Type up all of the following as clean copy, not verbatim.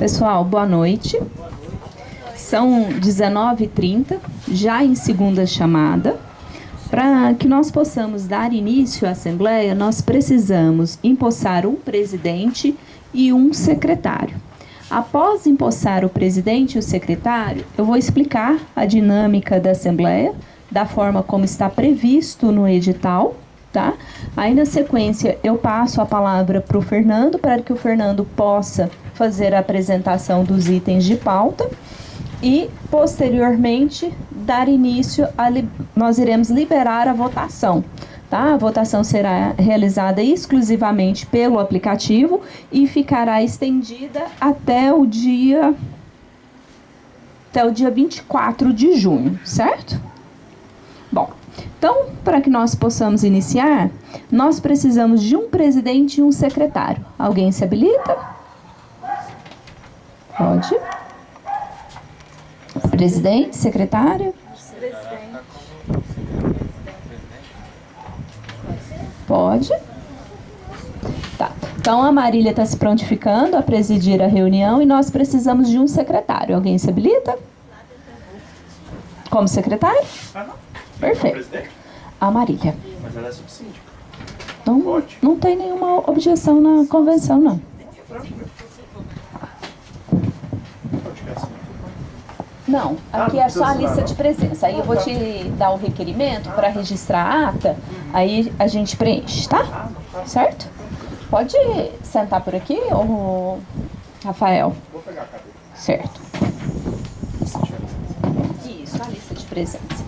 Pessoal, boa noite. São 19h30, já em segunda chamada. Para que nós possamos dar início à Assembleia, nós precisamos empossar um presidente e um secretário. Após empossar o presidente e o secretário, eu vou explicar a dinâmica da Assembleia, da forma como está previsto no edital, tá? Aí, na sequência, eu passo a palavra para o Fernando, para que o Fernando possa fazer a apresentação dos itens de pauta e, posteriormente, dar início nós iremos liberar a votação. Tá? A votação será realizada exclusivamente pelo aplicativo e ficará estendida até o dia 24 de junho, certo? Bom, então, para que nós possamos iniciar, nós precisamos de um presidente e um secretário. Alguém se habilita? Pode. Presidente, secretário? Pode. Tá. Então, a Marília está se prontificando a presidir a reunião e nós precisamos de um secretário. Alguém se habilita? Como secretário? Perfeito. A Marília. Mas ela é subsíndica. Não tem nenhuma objeção na convenção, não. Não, aqui é só a lista de presença. Aí eu vou te dar o requerimento para registrar a ata, aí a gente preenche, tá? Certo? Pode sentar por aqui, ô Rafael? Vou pegar a cadeira. Certo. Isso, a lista de presença.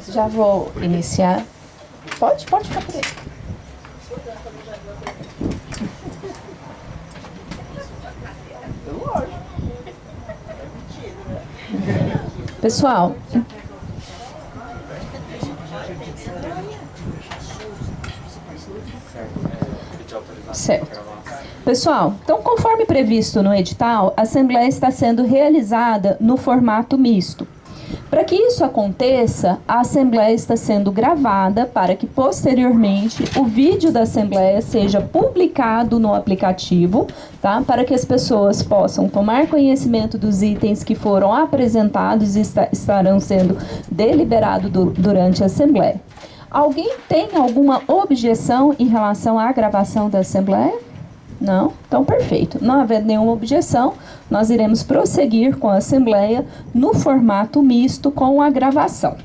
Já vou iniciar. Pode ficar por aí. Pessoal, certo. Pessoal, então, conforme previsto no edital, a Assembleia está sendo realizada no formato misto. Para que isso aconteça, a Assembleia está sendo gravada para que, posteriormente, o vídeo da Assembleia seja publicado no aplicativo, tá? Para que as pessoas possam tomar conhecimento dos itens que foram apresentados e estarão sendo deliberados durante a Assembleia. Alguém tem alguma objeção em relação à gravação da Assembleia? Não? Então, perfeito. Não havendo nenhuma objeção, nós iremos prosseguir com a Assembleia no formato misto com a gravação.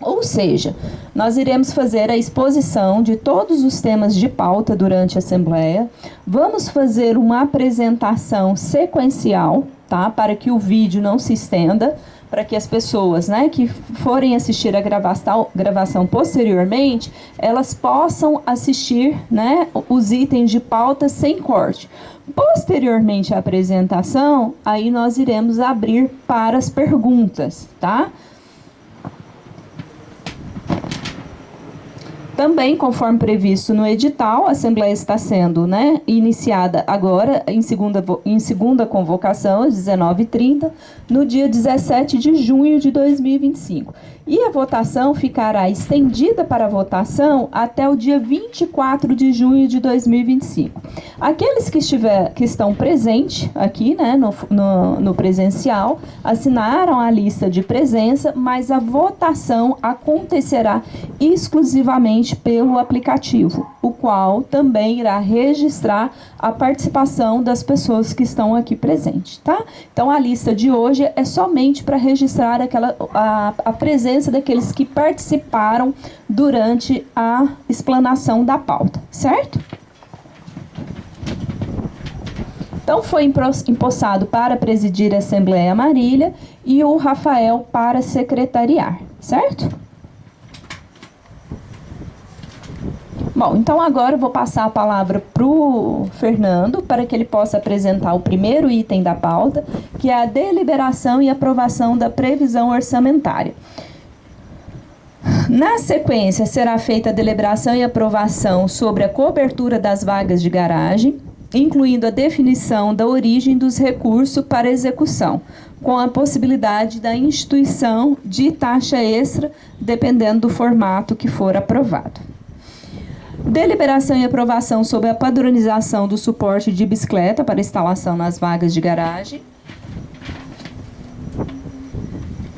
Ou seja, nós iremos fazer a exposição de todos os temas de pauta durante a Assembleia, vamos fazer uma apresentação sequencial, tá? Para que o vídeo não se estenda, para que as pessoas, né, que forem assistir a gravação posteriormente, elas possam assistir, né, os itens de pauta sem corte. Posteriormente à apresentação, aí nós iremos abrir para as perguntas, tá? Também, conforme previsto no edital, a Assembleia está sendo, né, iniciada agora, em segunda convocação, às 19h30, no dia 17 de junho de 2025. E a votação ficará estendida para a votação até o dia 24 de junho de 2025. Aqueles que estão presentes aqui, né, no presencial, assinaram a lista de presença, mas a votação acontecerá exclusivamente pelo aplicativo, o qual também irá registrar a participação das pessoas que estão aqui presentes, tá? Então, a lista de hoje é somente para registrar a presença daqueles que participaram durante a explanação da pauta, certo? Então, foi empossado para presidir a Assembleia Marília e o Rafael para secretariar, certo? Bom, então agora eu vou passar a palavra para o Fernando, para que ele possa apresentar o primeiro item da pauta, que é a deliberação e aprovação da previsão orçamentária. Na sequência, será feita a deliberação e aprovação sobre a cobertura das vagas de garagem, incluindo a definição da origem dos recursos para execução, com a possibilidade da instituição de taxa extra, dependendo do formato que for aprovado. Deliberação e aprovação sobre a padronização do suporte de bicicleta para instalação nas vagas de garagem.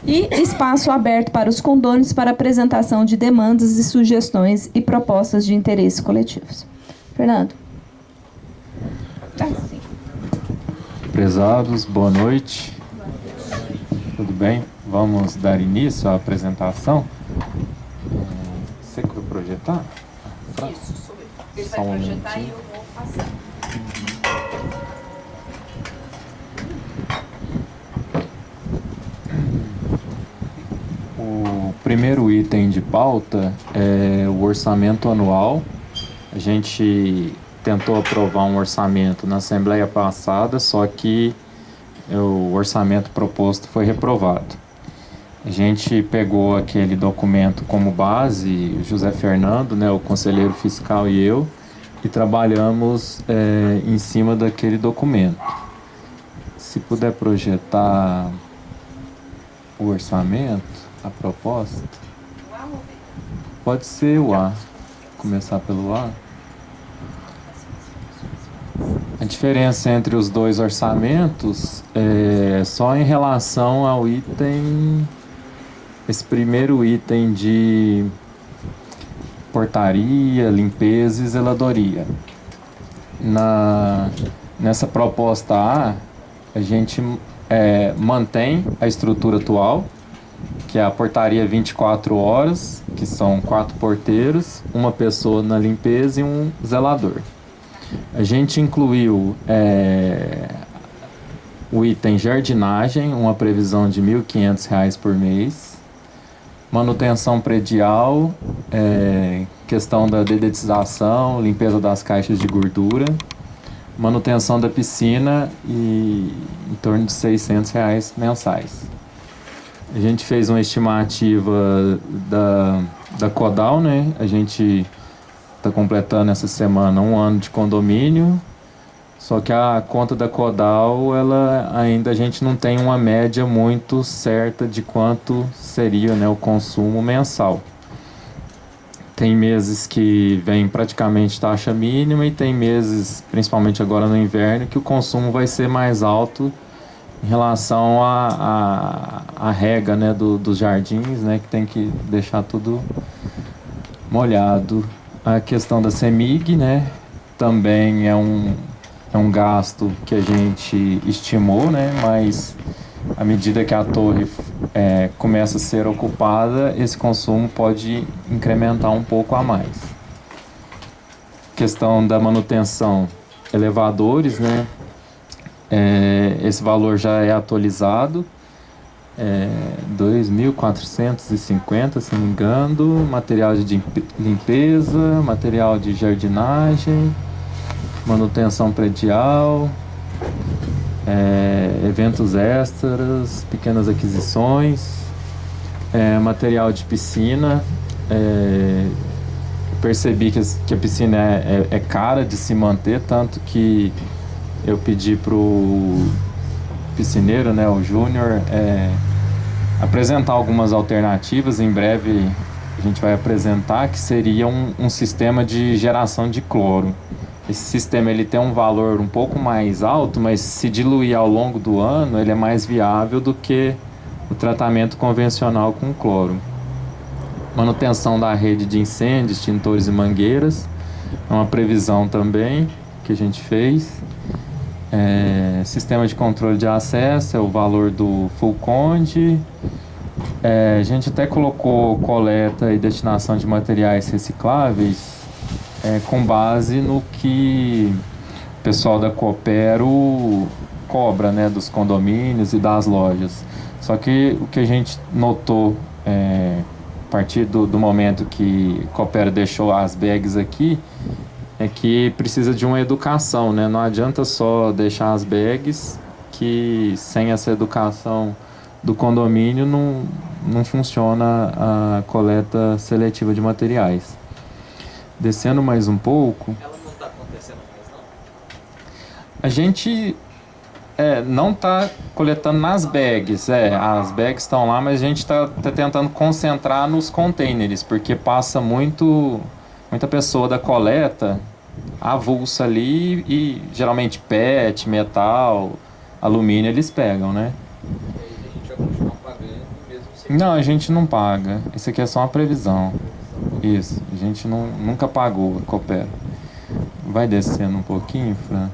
E espaço aberto para os condôminos para apresentação de demandas e sugestões e propostas de interesse coletivos. Fernando. Tá, sim. Prezados, boa noite. Tudo bem? Vamos dar início à apresentação. Você que vai projetar? Isso, sou eu. Ele vai projetar e eu vou passar. O primeiro item de pauta é o orçamento anual. A gente tentou aprovar um orçamento na Assembleia passada, só que o orçamento proposto foi reprovado. A gente pegou aquele documento como base, o José Fernando, né, o conselheiro fiscal e eu, e trabalhamos em cima daquele documento. Se puder projetar o orçamento, a proposta. Pode ser o A. Começar pelo A. A diferença entre os dois orçamentos é só em relação ao item, esse primeiro item de portaria, limpeza e zeladoria. Nessa proposta A, a gente mantém a estrutura atual, que é a portaria 24 horas, que são 4 porteiros, uma pessoa na limpeza e um zelador. A gente incluiu o item jardinagem, uma previsão de R$ 1.500 por mês. Manutenção predial, questão da dedetização, limpeza das caixas de gordura. Manutenção da piscina e em torno de R$ 600 mensais. A gente fez uma estimativa da Codal, né? A gente está completando essa semana 1 ano de condomínio, só que a conta da Codal, a gente não tem uma média muito certa de quanto seria, né, o consumo mensal. Tem meses que vem praticamente taxa mínima e tem meses, principalmente agora no inverno, que o consumo vai ser mais alto em relação à rega, né, dos jardins, né, que tem que deixar tudo molhado. A questão da CEMIG, né, também é um gasto que a gente estimou, né, mas à medida que a torre começa a ser ocupada, esse consumo pode incrementar um pouco a mais. Questão da manutenção, elevadores, né, esse valor já é atualizado, 2.450, se não me engano, material de limpeza, material de jardinagem, manutenção predial, eventos extras, pequenas aquisições, material de piscina. Percebi que a piscina é cara de se manter, tanto que eu pedi pro piscineiro, né, o Júnior, apresentar algumas alternativas. Em breve a gente vai apresentar, que seria um sistema de geração de cloro. Esse sistema ele tem um valor um pouco mais alto, mas se diluir ao longo do ano, ele é mais viável do que o tratamento convencional com cloro. Manutenção da rede de incêndio, extintores e mangueiras, é uma previsão também que a gente fez. Sistema de controle de acesso, é o valor do Fulconde. A gente até colocou coleta e destinação de materiais recicláveis com base no que o pessoal da Coopero cobra, né, dos condomínios e das lojas. Só que o que a gente notou a partir do momento que Coopero deixou as bags aqui, é que precisa de uma educação, né? Não adianta só deixar as bags, que sem essa educação do condomínio não funciona a coleta seletiva de materiais. Descendo mais um pouco... Ela não está acontecendo mais, não? A gente não está coletando nas bags, as bags estão lá, mas a gente está tentando concentrar nos containers, porque passa muito... muita pessoa da coleta avulsa ali e geralmente PET, metal, alumínio eles pegam, né? A gente vai continuar pagando mesmo sem... Não, a gente não paga. Isso aqui é só uma previsão. Isso, a gente nunca pagou, coopera. Vai descendo um pouquinho, Fran.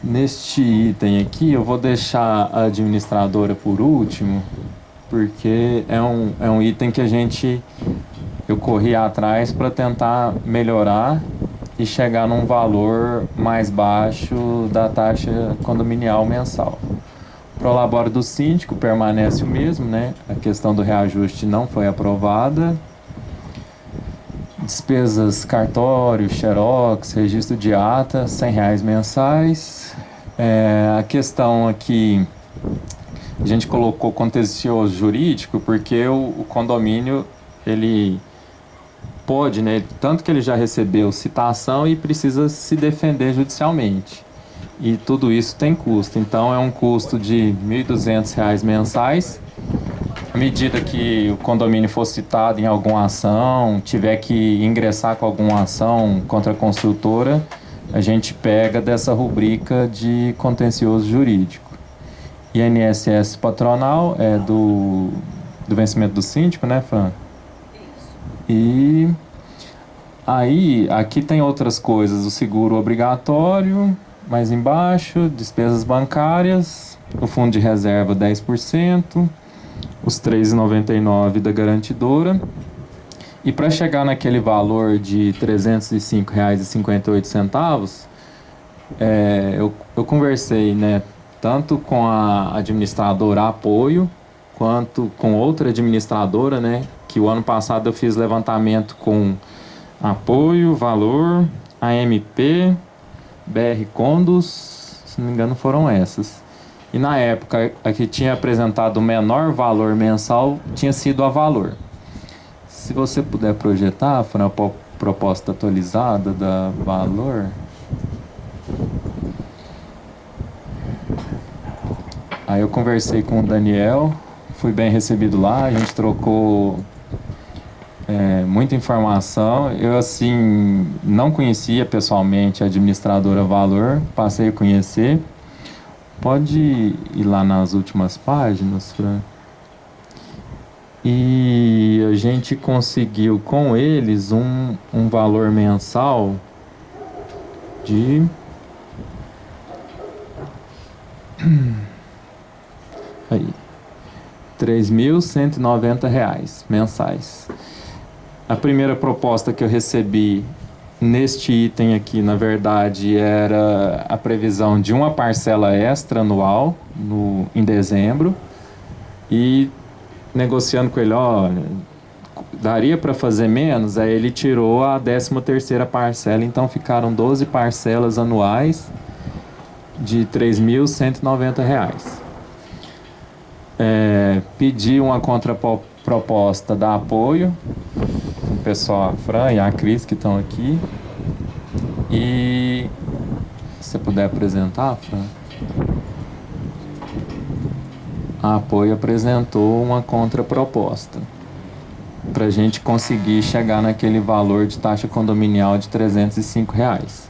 Neste item aqui, eu vou deixar a administradora por último, porque é um item que eu corri atrás para tentar melhorar e chegar num valor mais baixo da taxa condominial mensal. O prolabore do síndico permanece o mesmo, né? A questão do reajuste não foi aprovada. Despesas cartório, xerox, registro de ata, R$100 mensais. A questão aqui, a gente colocou contencioso jurídico porque o condomínio, ele pode, né? Tanto que ele já recebeu citação e precisa se defender judicialmente. E tudo isso tem custo. Então é um custo de R$1.200 mensais. À medida que o condomínio for citado em alguma ação, tiver que ingressar com alguma ação contra a construtora, a gente pega dessa rubrica de contencioso jurídico. INSS patronal é do vencimento do síndico, né, Fran? E aí, aqui tem outras coisas, o seguro obrigatório, mais embaixo, despesas bancárias, o fundo de reserva 10%, os R$3,99 da garantidora. E para chegar naquele valor de R$305,58, eu conversei, né, tanto com a administradora Apoio, quanto com outra administradora, né, que o ano passado eu fiz levantamento com Apoio, Valor, AMP, BR Condos, se não me engano foram essas. E na época a que tinha apresentado o menor valor mensal tinha sido a Valor. Se você puder projetar, foi uma proposta atualizada da Valor. Aí eu conversei com o Daniel, fui bem recebido lá, a gente trocou muita informação. Eu, assim, não conhecia pessoalmente a administradora Valor, passei a conhecer. Pode ir lá nas últimas páginas, Fran. E a gente conseguiu com eles um valor mensal de... aí, R$3.190 mensais. A primeira proposta que eu recebi neste item aqui, na verdade, era a previsão de uma parcela extra anual em dezembro. E negociando com ele, olha, daria para fazer menos? Aí ele tirou a 13ª parcela, então ficaram 12 parcelas anuais de R$3.190. Pedi uma contraproposta da Apoio, o pessoal, a Fran e a Cris que estão aqui. E se você puder apresentar, Fran. A Apoio apresentou uma contraproposta para a gente conseguir chegar naquele valor de taxa condominial de R$305.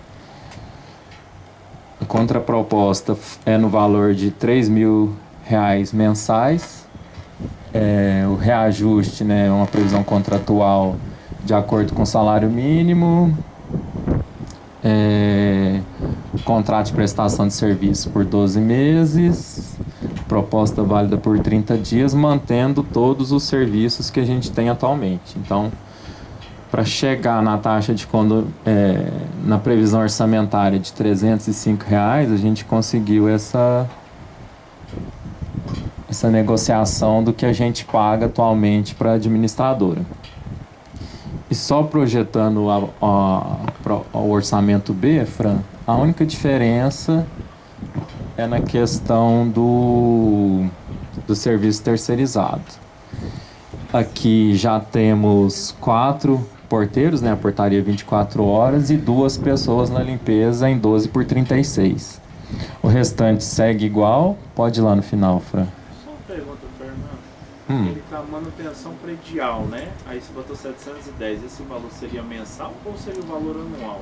A contraproposta é no valor de R$3.000 mensais. O reajuste, né, é uma previsão contratual de acordo com o salário mínimo. Contrato de prestação de serviço por 12 meses. Proposta válida por 30 dias, mantendo todos os serviços que a gente tem atualmente. Então, para chegar na taxa de na previsão orçamentária de R$305, a gente conseguiu essa negociação do que a gente paga atualmente para a administradora. E só projetando o orçamento B, Fran, a única diferença é na questão do serviço terceirizado. Aqui já temos 4 porteiros, né, a portaria 24 horas, e 2 pessoas na limpeza em 12 por 36. O restante segue igual. Pode ir lá no final, Fran. Só uma pergunta, Fernando. Ele está manutenção predial, né? Aí você botou 710, esse valor seria mensal ou seria o valor anual?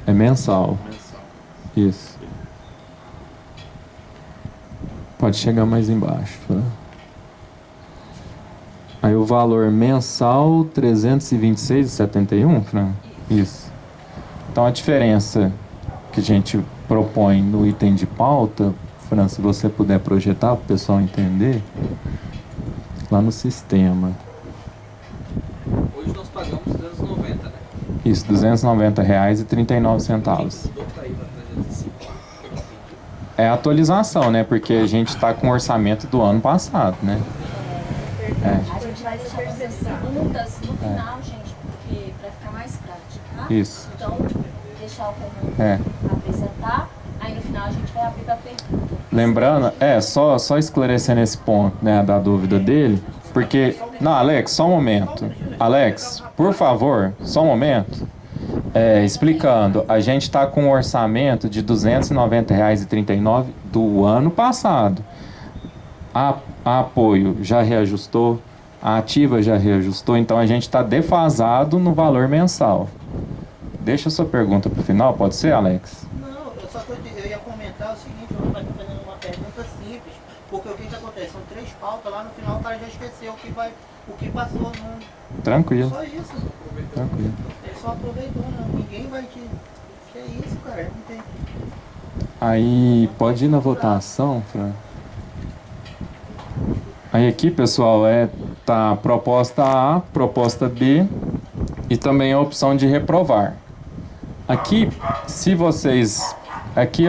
É mensal. Mensal. Isso. Pode chegar mais embaixo. Tá? Aí o valor mensal, 326,71, Fran? Isso. Então a diferença que a gente propõe no item de pauta, Fran, se você puder projetar para o pessoal entender, lá no sistema. Hoje nós pagamos 290, né? Isso, R$290,39. Mudou pra ir pra 305. É a atualização, né? Porque a gente está com o orçamento do ano passado, né? A gente vai deixar vocês perguntas no final, gente, porque para ficar mais prático, tá? Isso. Então, deixar o Fernando apresentar, aí no final a gente vai abrir para pergunta. Lembrando, só esclarecendo esse ponto, né, da dúvida dele, porque... Não, Alex, só um momento. Alex, por favor, só um momento. Explicando, a gente está com um orçamento de R$290,39 do ano passado. A apoio já reajustou, a ativa já reajustou, então a gente está defasado no valor mensal. Deixa a sua pergunta para o final, pode ser, Alex? Não, eu ia comentar o seguinte, eu vou fazendo uma pergunta simples, porque o que acontece? São 3 pautas, lá no final o cara já esqueceu o que passou no... Tranquilo. Só isso. Tranquilo. Ele só aproveitou, não. Ninguém vai te... Que é isso, cara? Não tem... Aí, pode ir na votação, Fran? Aí aqui, pessoal, tá proposta A, proposta B e também a opção de reprovar. Aqui, se vocês... Aqui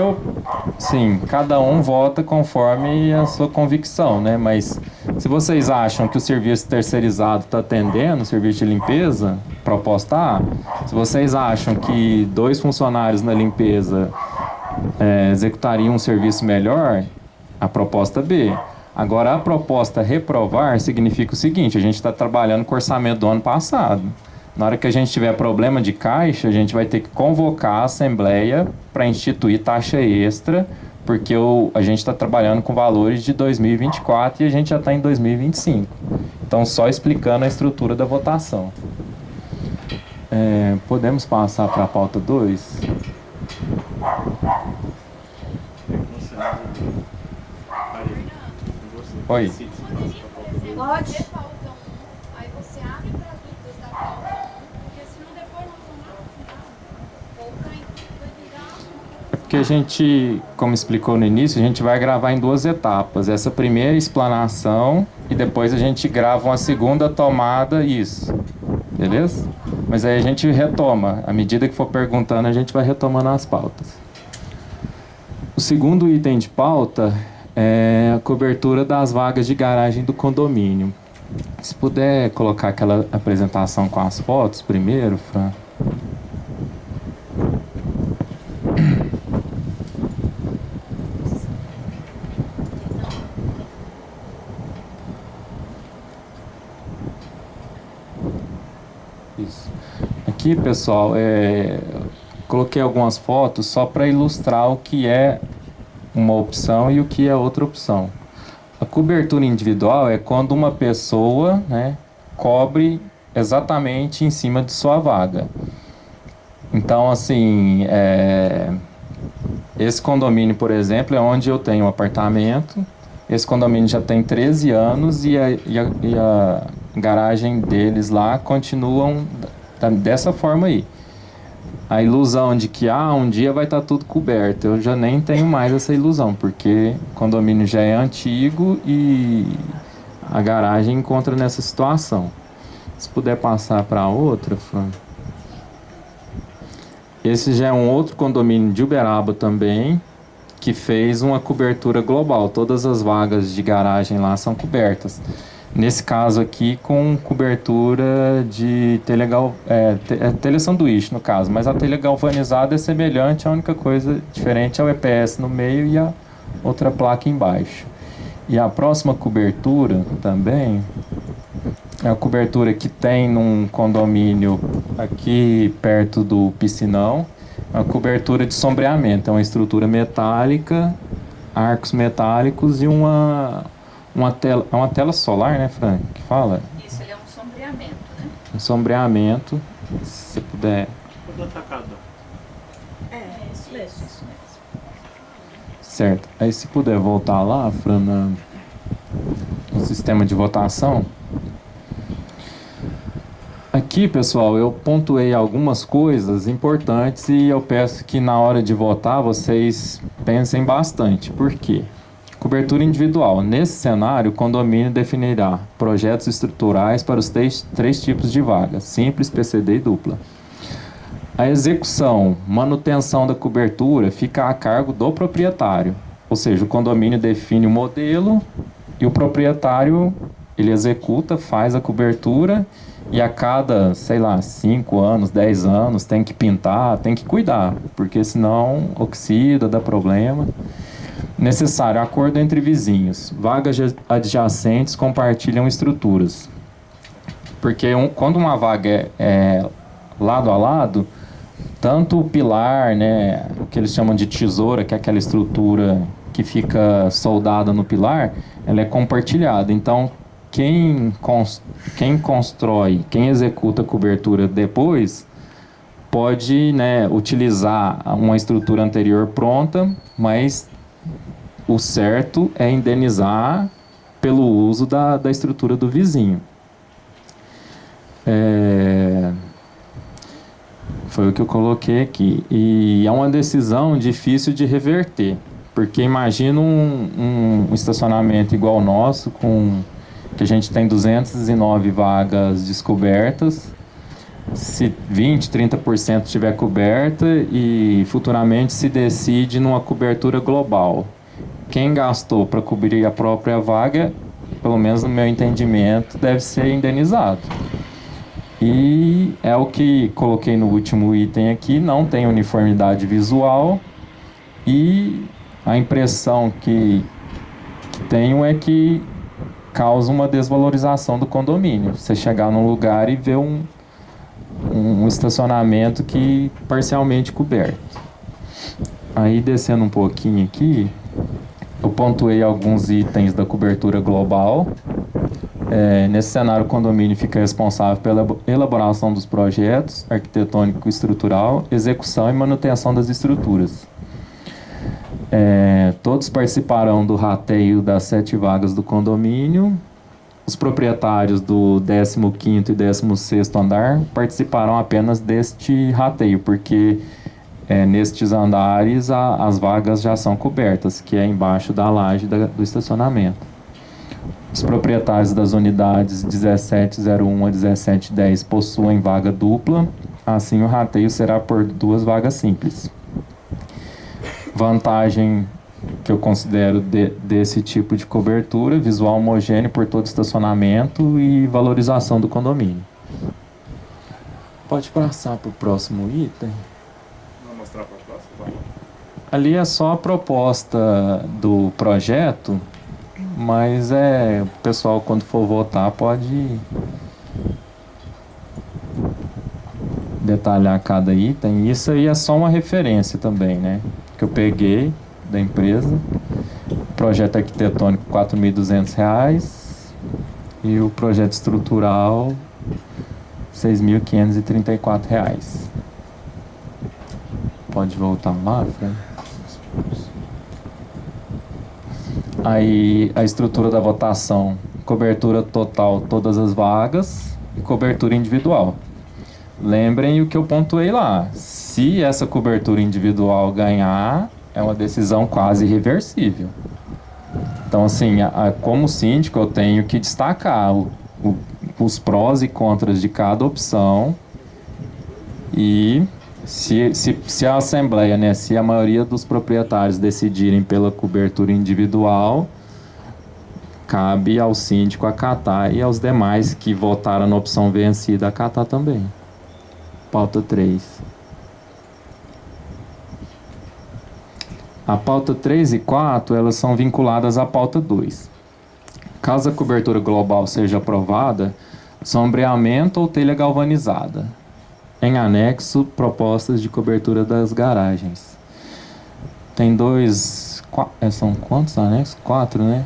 sim, cada um vota conforme a sua convicção, né? Mas se vocês acham que o serviço terceirizado está atendendo, o serviço de limpeza, proposta A. Se vocês acham que 2 funcionários na limpeza executariam um serviço melhor, a proposta B. Agora, a proposta reprovar significa o seguinte, a gente está trabalhando com o orçamento do ano passado. Na hora que a gente tiver problema de caixa, a gente vai ter que convocar a Assembleia para instituir taxa extra, porque a gente está trabalhando com valores de 2024 e a gente já está em 2025. Então, só explicando a estrutura da votação. Podemos passar para a pauta 2? Oi. Pode? Aí você abre para as dúvidas da pauta 1, porque senão depois nós vamos lá no final voltar em tudo, vai virar... Porque a gente, como explicou no início, a gente vai gravar em 2 etapas. Essa primeira explanação e depois a gente grava uma segunda tomada, isso. Beleza? Mas aí a gente retoma. À medida que for perguntando, a gente vai retomando as pautas. O segundo item de pauta é a cobertura das vagas de garagem do condomínio. Se puder colocar aquela apresentação com as fotos primeiro, Fran. Isso. Aqui, pessoal, coloquei algumas fotos só para ilustrar o que é uma opção e o que é outra opção. A cobertura individual é quando uma pessoa, né, cobre exatamente em cima de sua vaga. Então, assim, esse condomínio, por exemplo, é onde eu tenho um apartamento. Esse condomínio já tem 13 anos e a garagem deles lá continuam dessa forma aí. A ilusão de que um dia vai estar tudo coberto, eu já nem tenho mais essa ilusão, porque o condomínio já é antigo e a garagem encontra nessa situação. Se puder passar para outra, Fran. Esse já é um outro condomínio de Uberaba também, que fez uma cobertura global. Todas as vagas de garagem lá são cobertas. Nesse caso aqui, com cobertura de telesanduíche, no caso. Mas a telha galvanizada é semelhante, a única coisa diferente é o EPS no meio e a outra placa embaixo. E a próxima cobertura também é a cobertura que tem num condomínio aqui perto do piscinão. É uma cobertura de sombreamento. É uma estrutura metálica, arcos metálicos e É uma tela solar, né, Fran? Que fala? Isso, ele é um sombreamento, né? Um sombreamento. Se você puder. Todo atacador. Isso mesmo. Certo. Aí se puder voltar lá, Fran, no sistema de votação. Aqui, pessoal, eu pontuei algumas coisas importantes e eu peço que na hora de votar vocês pensem bastante. Por quê? Cobertura individual. Nesse cenário, o condomínio definirá projetos estruturais para os três tipos de vagas: simples, PCD e dupla. A execução, manutenção da cobertura fica a cargo do proprietário. Ou seja, o condomínio define o modelo e o proprietário ele executa, faz a cobertura e a cada, 5 anos, 10 anos tem que pintar, tem que cuidar, porque senão oxida, dá problema. Necessário acordo entre vizinhos. Vagas adjacentes compartilham estruturas. Porque quando uma vaga é lado a lado, tanto o pilar, né, o que eles chamam de tesoura, que é aquela estrutura que fica soldada no pilar, ela é compartilhada. Então, quem constrói, quem executa a cobertura depois, pode, né, utilizar uma estrutura anterior pronta, mas o certo é indenizar pelo uso da estrutura do vizinho. Foi o que eu coloquei aqui. E é uma decisão difícil de reverter, porque imagina um estacionamento igual ao nosso, que a gente tem 209 vagas descobertas, se 20%, 30% estiver coberta e futuramente se decide numa cobertura global. Quem gastou para cobrir a própria vaga, pelo menos no meu entendimento, deve ser indenizado. E é o que coloquei no último item aqui, não tem uniformidade visual e a impressão que tenho é que causa uma desvalorização do condomínio. Você chegar num lugar e ver um estacionamento que parcialmente coberto. Aí descendo um pouquinho aqui, eu pontuei alguns itens da cobertura global. Nesse cenário, o condomínio fica responsável pela elaboração dos projetos arquitetônico e estrutural, execução e manutenção das estruturas. Todos participarão do rateio das 7 vagas do condomínio. Os proprietários do 15º e 16º andar participarão apenas deste rateio, porque nestes andares as vagas já são cobertas, que é embaixo da laje do estacionamento. Os proprietários das unidades 1701 a 1710 possuem vaga dupla, assim o rateio será por 2 vagas simples. Vantagem que eu considero desse tipo de cobertura: visual homogêneo por todo estacionamento e valorização do condomínio. Pode passar para o próximo item. Vamos mostrar para a próxima? Ali é só a proposta do projeto, mas o pessoal, quando for votar, pode detalhar cada item. Isso aí é só uma referência também, né? Que eu peguei da empresa. Projeto arquitetônico R$ 4.200 e o projeto estrutural R$ 6.534. Pode voltar lá, Fran? Aí a estrutura da votação: cobertura total, todas as vagas, e cobertura individual. Lembrem o que eu pontuei lá: se essa cobertura individual ganhar, é uma decisão quase irreversível. Então, assim, como síndico, eu tenho que destacar os prós e contras de cada opção. E se a Assembleia, né, se a maioria dos proprietários decidirem pela cobertura individual, cabe ao síndico acatar e aos demais que votaram na opção vencida acatar também. Pauta 3. A pauta 3 e 4, elas são vinculadas à pauta 2. Caso a cobertura global seja aprovada, sombreamento ou telha galvanizada. Em anexo, propostas de cobertura das garagens. Tem são quantos anexos? 4, né?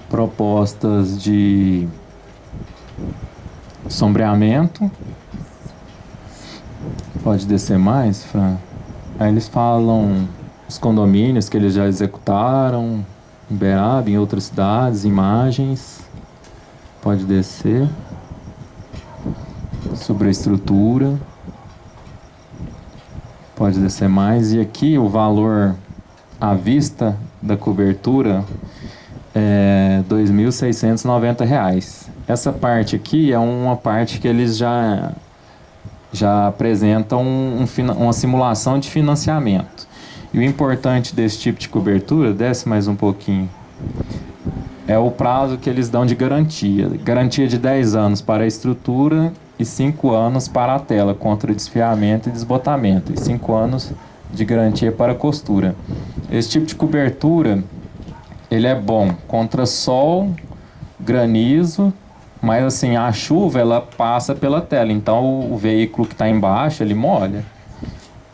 propostas de sombreamento. Pode descer mais, Fran? Aí eles falam os condomínios que eles já executaram, em Beraba, em outras cidades, imagens. Pode descer. Sobre a estrutura. Pode descer mais. E aqui o valor à vista da cobertura é R$ 2.690. Essa parte aqui é uma parte que eles já apresentam uma simulação de financiamento. E o importante desse tipo de cobertura, desce mais um pouquinho, é o prazo que eles dão de garantia. Garantia de 10 anos para a estrutura e 5 anos para a tela, contra desfiamento e desbotamento. E 5 anos de garantia para a costura. Esse tipo de cobertura, ele é bom contra sol, granizo, mas assim, a chuva ela passa pela tela, então o veículo que está embaixo, ele molha.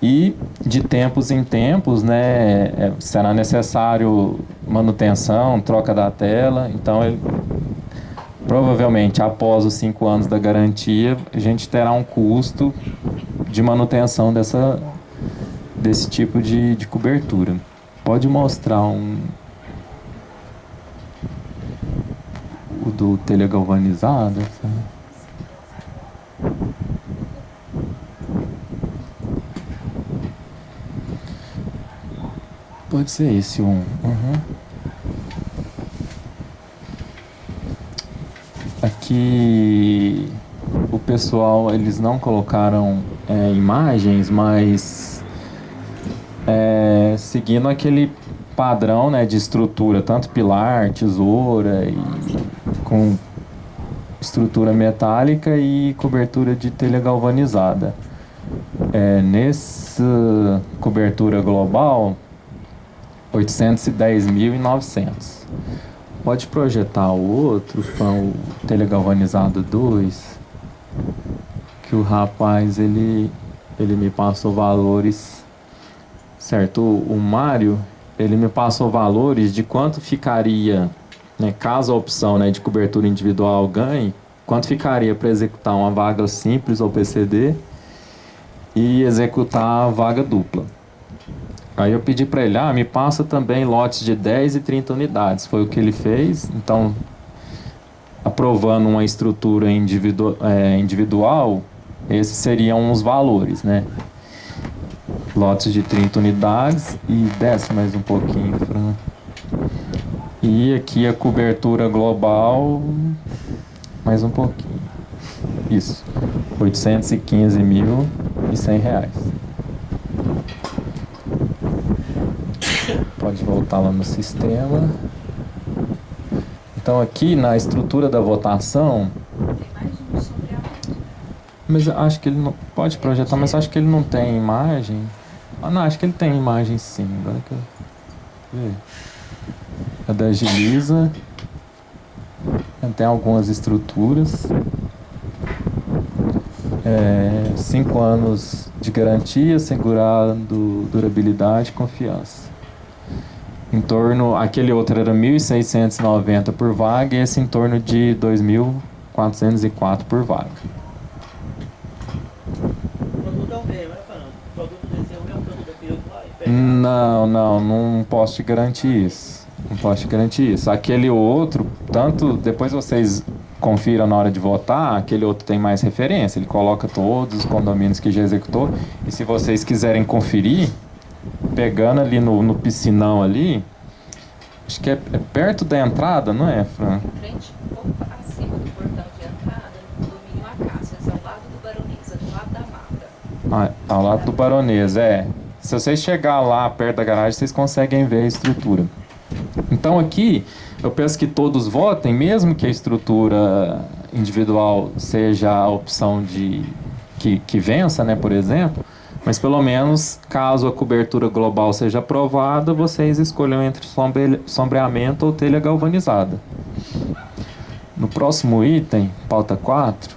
E de tempos em tempos, né, será necessário manutenção, troca da tela, então provavelmente após os 5 anos da garantia, a gente terá um custo de manutenção desse tipo de cobertura. Pode mostrar o do telha galvanizada? Pode ser esse um. Aqui o pessoal, eles não colocaram imagens, mas seguindo aquele padrão, né, de estrutura, tanto pilar, tesoura, e com estrutura metálica e cobertura de telha galvanizada. Nessa cobertura global, 810.900. Pode projetar o outro, o telha galvanizada 2, que o rapaz, ele me passou valores, certo? O Mário, ele me passou valores de quanto ficaria, né, caso a opção, né, de cobertura individual ganhe, quanto ficaria para executar uma vaga simples ou PCD e executar a vaga dupla. Aí eu pedi para ele, me passa também lotes de 10 e 30 unidades. Foi o que ele fez. Então, aprovando uma estrutura individual, esses seriam os valores, né? Lotes de 30 unidades e desce mais um pouquinho, Fran. E aqui a cobertura global, mais um pouquinho. Isso, R$ 815.100. Pode voltar lá no sistema. Então aqui na estrutura da votação, mas acho que ele não pode projetar, mas acho que ele não tem imagem. Não, acho que ele tem imagem sim. Agora que eu ver. É da Agiliza. Tem algumas estruturas. 5 anos de garantia, segurando durabilidade e confiança. Em torno, aquele outro era 1.690 por vaga e esse em torno de 2.404 por vaga. O produto é o mesmo, né, Fernando? O produto desse é o mesmo produto daquele outro lá? Não posso te garantir isso. Não posso te garantir isso. Aquele outro, tanto depois vocês confiram na hora de votar, aquele outro tem mais referência. Ele coloca todos os condomínios que já executou. E se vocês quiserem conferir, pegando ali no piscinão ali, acho que é perto da entrada, não é, Fran? Em frente, um pouco acima do portão de entrada, no condomínio Acácias, ao lado do Baronesa, do lado da mata. Ao lado do Baronesa, Se vocês chegar lá perto da garagem, vocês conseguem ver a estrutura. Então aqui, eu peço que todos votem, mesmo que a estrutura individual seja a opção que vença, né, por exemplo. Mas pelo menos, caso a cobertura global seja aprovada, vocês escolham entre sombreamento ou telha galvanizada. No próximo item, pauta 4,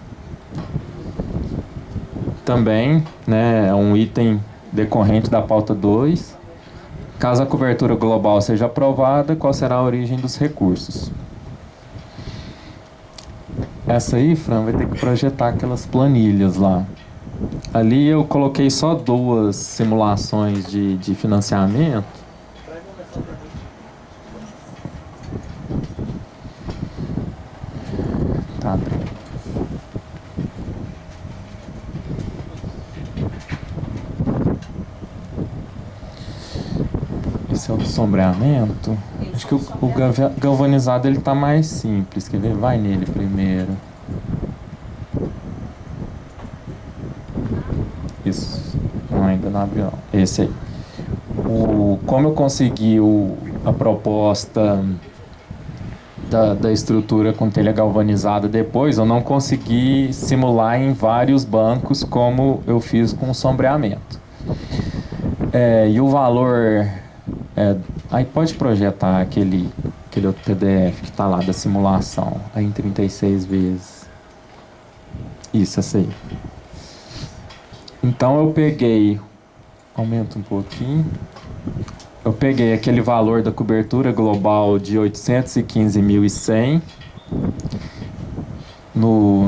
também, né, é um item decorrente da pauta 2, Caso a cobertura global seja aprovada, qual será a origem dos recursos? Essa aí, Fran, vai ter que projetar aquelas planilhas lá. Ali eu coloquei só 2 simulações de financiamento. Tá, esse é o do sombreamento. Acho que o galvanizado ele tá mais simples. Quer ver? Vai nele primeiro. Isso. Não, ainda não abriu. Esse aí. Como eu consegui a proposta da estrutura com telha galvanizada depois, eu não consegui simular em vários bancos como eu fiz com o sombreamento. E o valor... aí pode projetar aquele outro PDF que está lá da simulação, aí em 36 vezes. Isso, essa aí. Então eu peguei, aumenta um pouquinho, eu peguei aquele valor da cobertura global de 815.100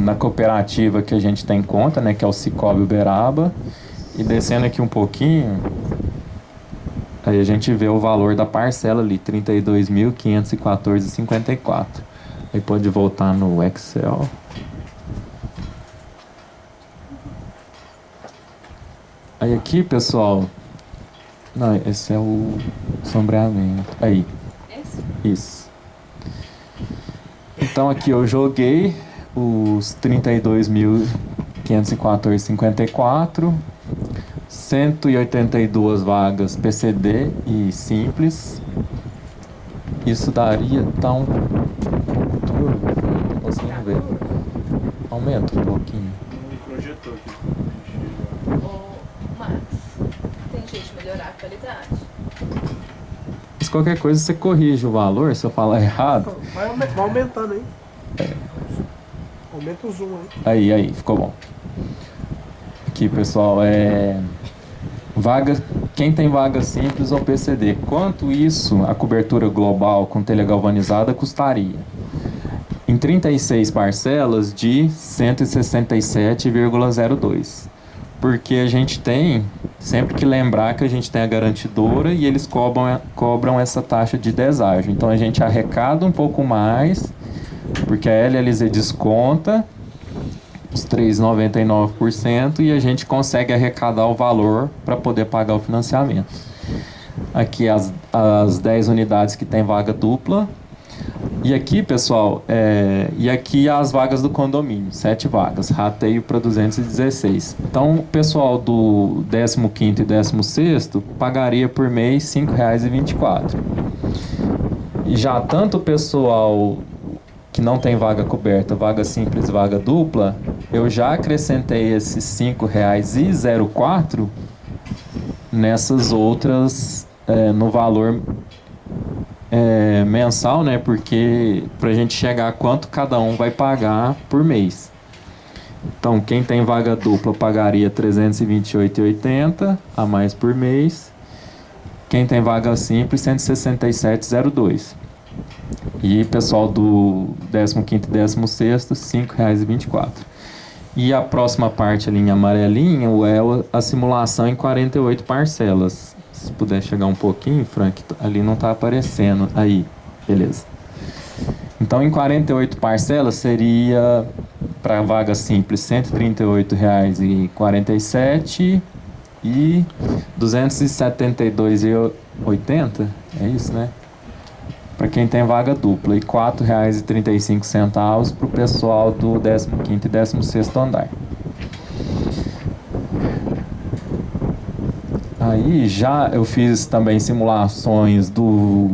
na cooperativa que a gente tem em conta, né, que é o Cicobi Uberaba, e descendo aqui um pouquinho, aí a gente vê o valor da parcela ali, 32.514,54. Aí pode voltar no Excel. Aí aqui, pessoal... Não, esse é o sombreamento. Aí. Esse? Isso. Então aqui eu joguei os 32.514,54. 182 vagas PCD e simples. Isso daria, tá um pouco turvo, não consigo ver. Aumenta um pouquinho. Projetou aqui. Ô, Max, tem jeito de melhorar a qualidade? Se qualquer coisa você corrige o valor, se eu falar errado. Vai aumentando aí. Aumenta o zoom aí. Aí, ficou bom. Aqui, pessoal, quem tem vaga simples ou PCD, quanto isso a cobertura global com telha galvanizada custaria? Em 36 parcelas de 167,02. Porque a gente tem sempre que lembrar que a gente tem a garantidora e eles cobram essa taxa de deságio. Então a gente arrecada um pouco mais, porque a LLZ desconta os 3,99% e a gente consegue arrecadar o valor para poder pagar o financiamento. Aqui as 10 unidades que tem vaga dupla. E aqui, pessoal, e aqui as vagas do condomínio, 7 vagas, rateio para 216. Então, o pessoal do 15º e 16º pagaria por mês R$ 5,24. E já tanto o pessoal que não tem vaga coberta, vaga simples, vaga dupla, eu já acrescentei esses R$ 5,04 nessas outras, no valor mensal, né? Porque pra gente chegar a quanto cada um vai pagar por mês. Então, quem tem vaga dupla pagaria R$ 328,80 a mais por mês. Quem tem vaga simples, R$ 167,02. E pessoal do 15º e 16º, R$ 5,24. E a próxima parte ali em amarelinha é a simulação em 48 parcelas. Se puder chegar um pouquinho, Frank, ali não está aparecendo. Aí, beleza. Então, em 48 parcelas seria, para vaga simples, R$ 138,47 e R$ 272,80. É isso, né? Para quem tem vaga dupla. E R$ 4,35 para o pessoal do 15º e 16º andar. Aí já eu fiz também simulações do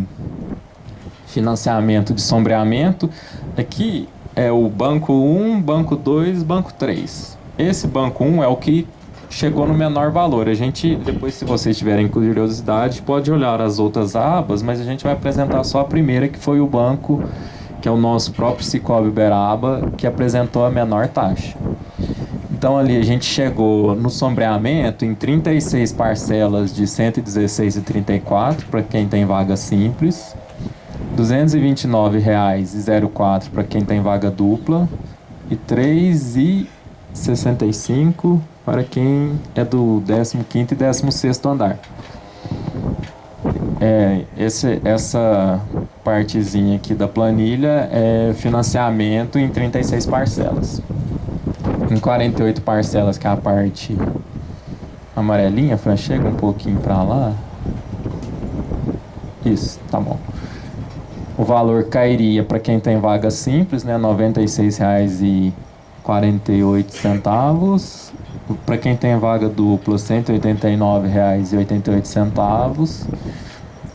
financiamento de sombreamento. Aqui é o banco 1, banco 2, banco 3. Esse banco 1 é o que chegou no menor valor. A gente, depois, se vocês tiverem curiosidade, pode olhar as outras abas, mas a gente vai apresentar só a primeira, que foi o banco, que é o nosso próprio Cicobi Uberaba, que apresentou a menor taxa. Então, Então ali a gente chegou no sombreamento em 36 parcelas de R$ 116,34 para quem tem vaga simples, R$ 229,04 para quem tem vaga dupla e R$ 3,65 para quem é do 15º e 16º andar. Essa partezinha aqui da planilha é financiamento em 36 parcelas. Em 48 parcelas, que é a parte amarelinha, Fran, chega um pouquinho para lá. Isso, tá bom. O valor cairia para quem tem vaga simples, né, R$ 96,48. Para quem tem vaga dupla, R$ 189,88.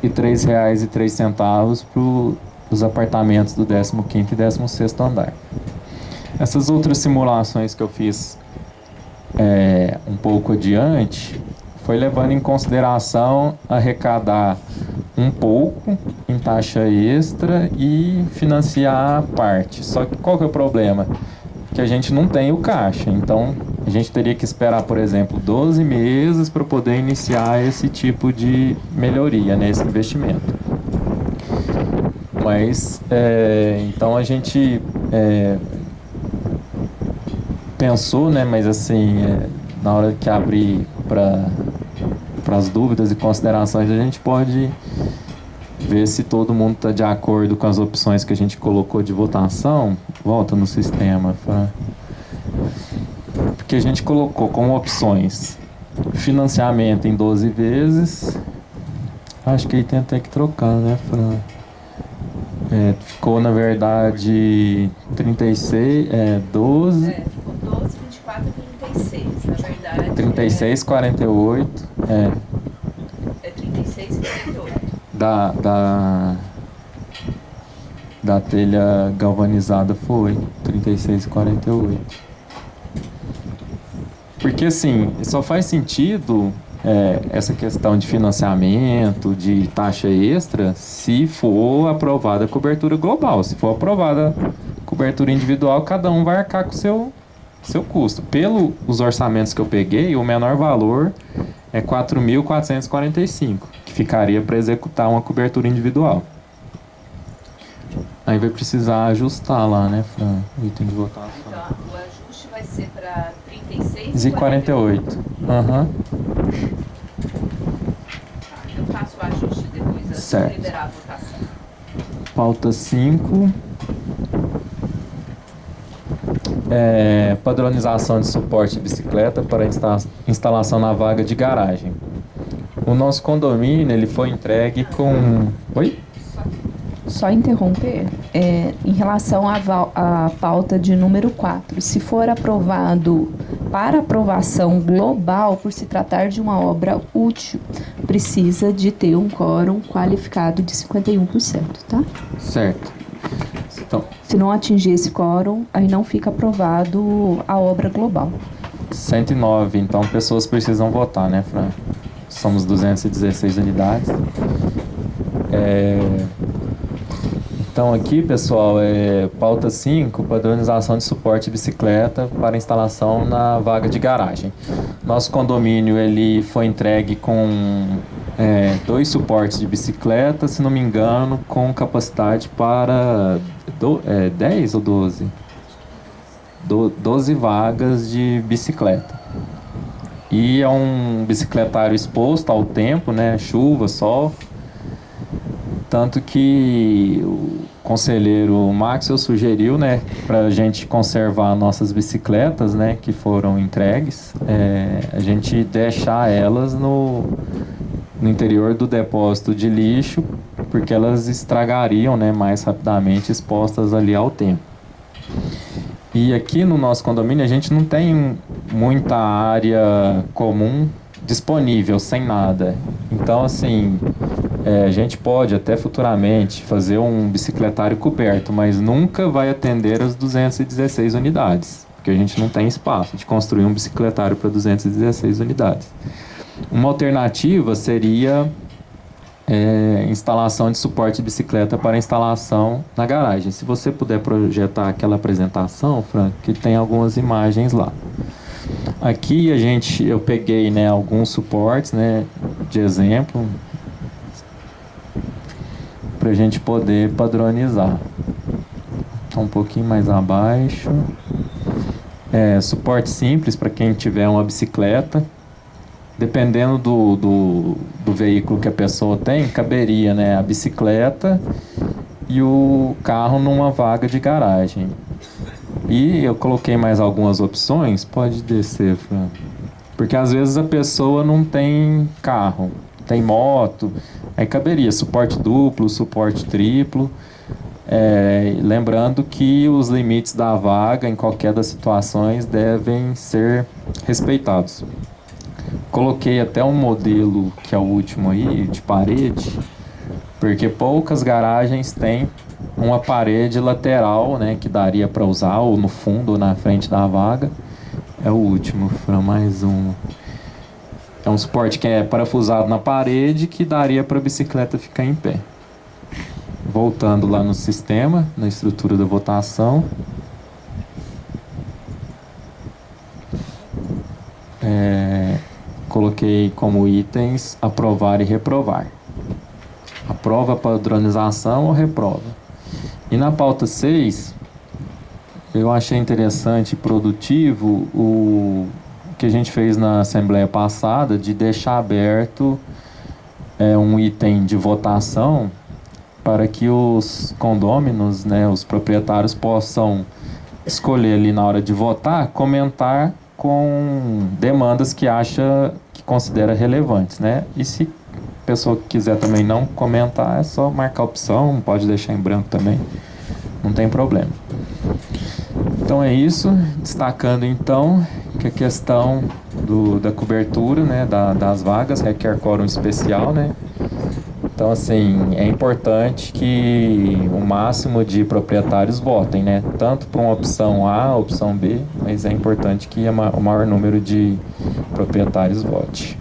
E R$ 3,03 para os apartamentos do 15º e 16º andar. Essas outras simulações que eu fiz um pouco adiante, foi levando em consideração arrecadar um pouco em taxa extra e financiar a parte. Só que qual que é o problema? Que a gente não tem o caixa, então a gente teria que esperar, por exemplo, 12 meses para poder iniciar esse tipo de melhoria, né, esse investimento. Mas, então a gente pensou, né, mas assim, na hora que abrir para as dúvidas e considerações, a gente pode ver se todo mundo está de acordo com as opções que a gente colocou de votação. Volta no sistema, porque a gente colocou como opções financiamento em 12 vezes. Acho que aí tem até que trocar, né, Fran? Ficou na verdade 36, 12. Ficou 12, 24 e 36, na verdade. 36, 48. É 36 e 48. Da telha galvanizada foi 36 e 48. Porque assim, só faz sentido essa questão de financiamento, de taxa extra, se for aprovada a cobertura global. Se for aprovada a cobertura individual, cada um vai arcar com o seu custo. Pelos orçamentos que eu peguei, o menor valor é 4.445, que ficaria para executar uma cobertura individual. Aí vai precisar ajustar lá, né, Fran? O item de votação. Então, o ajuste vai ser para 36 e 48. Aham. Eu faço o ajuste depois, antes Certo. de liberar a votação. Pauta 5. Padronização de suporte de bicicleta para instalação na vaga de garagem. O nosso condomínio ele foi entregue com... Oi? Só interromper, em relação à pauta de número 4, se for aprovado para aprovação global, por se tratar de uma obra útil, precisa de ter um quórum qualificado de 51%, tá? Certo. Então, Se não atingir esse quórum, aí não fica aprovado a obra global. 109, então pessoas precisam votar, né, Fran? Somos 216 unidades. Então aqui, pessoal, pauta 5, padronização de suporte de bicicleta para instalação na vaga de garagem. Nosso condomínio ele foi entregue com 2 suportes de bicicleta, se não me engano, com capacidade para 10 ou 12? 12 vagas de bicicleta. E é um bicicletário exposto ao tempo, né? Chuva, sol. Tanto que o conselheiro Maxwell sugeriu, né, para a gente conservar nossas bicicletas, né, que foram entregues, a gente deixar elas no interior do depósito de lixo, porque elas estragariam, né, mais rapidamente expostas ali ao tempo. E aqui no nosso condomínio a gente não tem muita área comum disponível, sem nada. Então, assim, a gente pode até futuramente fazer um bicicletário coberto, mas nunca vai atender as 216 unidades, porque a gente não tem espaço de construir um bicicletário para 216 unidades. Uma alternativa seria instalação de suporte de bicicleta para instalação na garagem. Se você puder projetar aquela apresentação, Frank, que tem algumas imagens lá. Aqui eu peguei, né, alguns suportes, né, de exemplo, para a gente poder padronizar. Então, um pouquinho mais abaixo. Suporte simples para quem tiver uma bicicleta. Dependendo do veículo que a pessoa tem, caberia, né, a bicicleta e o carro numa vaga de garagem. E eu coloquei mais algumas opções. Pode descer, Fran. Porque às vezes a pessoa não tem carro, tem moto, aí caberia suporte duplo, suporte triplo. Lembrando que os limites da vaga em qualquer das situações devem ser respeitados. Coloquei até um modelo que é o último aí, de parede, porque poucas garagens têm uma parede lateral, né, que daria para usar ou no fundo ou na frente da vaga. É o último, Fran, mais um. É um suporte que é parafusado na parede que daria para a bicicleta ficar em pé. Voltando lá no sistema, na estrutura da votação. Coloquei como itens aprovar e reprovar. Aprova a padronização ou reprova. E na pauta 6, eu achei interessante e produtivo o que a gente fez na assembleia passada de deixar aberto um item de votação para que os condôminos, né, os proprietários possam escolher ali na hora de votar, comentar com demandas que considera relevantes, né? E se a pessoa quiser também não comentar, é só marcar a opção, pode deixar em branco também, não tem problema. Então é isso, destacando então que a questão da cobertura, né, das vagas requer quórum especial, né? Então, assim, é importante que o máximo de proprietários votem, né? Tanto para uma opção A, opção B, mas é importante que o maior número de proprietários vote.